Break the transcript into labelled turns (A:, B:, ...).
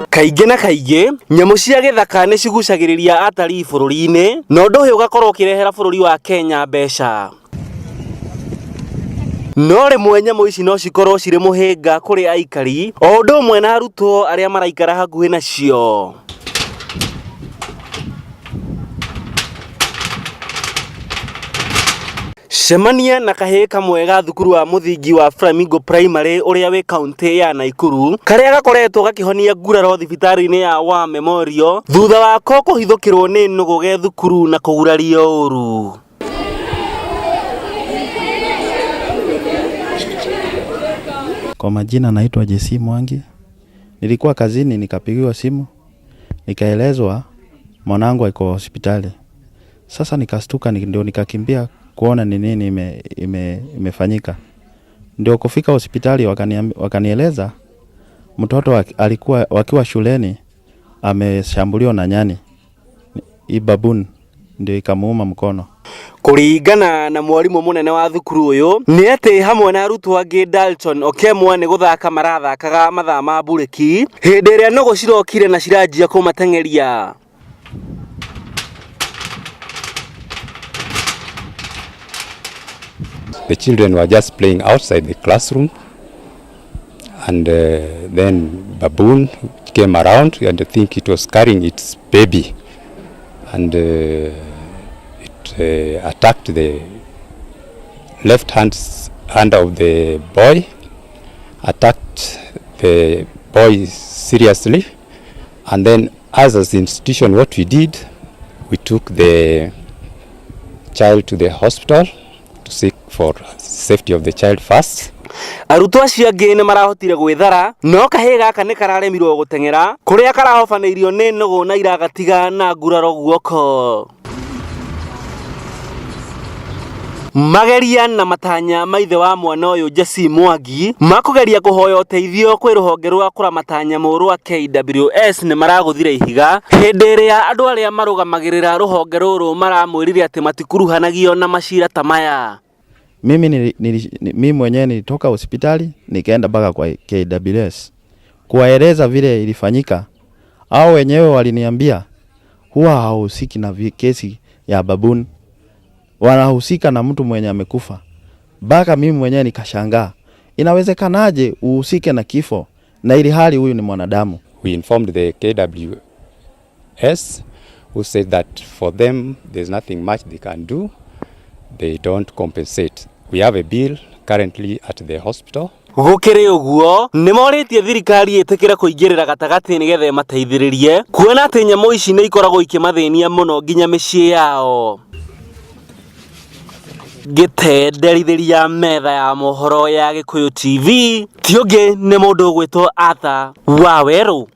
A: Kaingĩ na kaingĩ nyamũ cia gĩthaka nĩ cigucagĩrĩria atarii bũrũri-inĩ, na ũndũ ũyũ ũgakorwo ũkĩrehera bũrũri wa Kenya mbeca. No rĩmwe nyamũ ici no cikorwo cirĩ mũhĩnga kũrĩ aikari, o ũndũ ũmwe na arutwo arĩa maraikara hakuhĩ nacio. Cemania na kahĩĩ kamwe ga thukuru wa mũthingi wa Flamingo Primary ũrĩa wĩ kaunti ya Nakuru, karĩa gakoretwo gakĩhonia nguraro thibitarĩ-inĩ ya War Memorial thutha wako kũhithũkĩrwo nĩ nũgũ ge thukuru na kũgurario ũru.
B: Kwa majina naitwa Jesse Mwangi. Nilikuwa kazini nikapigiwa simu, nikaelezwa mwanangu yuko hospitali. Sasa nikastuka, ndio nikakimbia kuona ni nini imefanyika. Ndio kufika hospitali wakanieleza mtoto alikuwa wakiwa shuleni ameshambuliwa na nyani. Baboon ndio ikamuuma mkono.
A: Kũringana na mwarimu mũnene wa thukuru ũyũ nĩ atĩ hamwe na arutwo angĩ Dalton Okemwa nĩ gũthaka marathakaga mathaa ma bureki hĩndĩ ĩrĩa nũgũ cirokire na ciranjia kũmateng'eria.
C: The children were just playing outside the classroom, and then baboon came around, and I think it was carrying its baby, and it attacked the left hand of the boy, attacked the boy seriously, and then as an institution what we did, we took the child to the hospital to seek for safety of the child first.
A: Arutwo acio angĩ nĩ marahotire gwĩthara, no kahĩĩ gaka nĩ kararemirwo gũteng'era kũrĩa karahobanĩirio nĩ nũgũ na iragatiga na nguraro guoko. Mageria na matanya maithe wa mwana ũyũ Jesse Mwangi makũgeria kũhoya ũteithio kwĩ rũhonge rwa kũramata nyamũ rwa KWS nĩ maragũthire ihiga hĩndĩ ĩrĩa andũ arĩa marũgamagĩrĩra rũhonge rũrũ maramwĩrire atĩ matikuruhanagio na macira ta maya.
B: Mimi mwenyewe nilitoka hospitali nikaenda mpaka kwa KWS kuwaeleza vile ilifanyika. Hao wenyewe waliniambia huwa hahusiki na kesi ya baboon, wanahusika na mtu mwenye amekufa. Baka mimi mwenyewe nikashangaa, inawezekanaje uhusike na kifo na ili hali huyu ni mwanadamu?
C: We informed the KWS, who said that for them there's nothing much they can do. They don't compensate. We have a bill currently at the hospital.
A: Gũkĩrĩ ũguo nĩ morĩtie thirikari ĩtĩkĩre kũingĩrĩra gatagatĩ nĩgetha mateithĩrĩrie, kuona atĩ nyamũ ici nĩ ikoragwo ikĩmathĩnia mũno nginya mĩciĩ yao. Gĩtenderithĩria metha ya mohoro ya Gĩkũyũ TV, ti ũngĩ nĩ mũndũ ũgwĩtwo Arthur Waweru.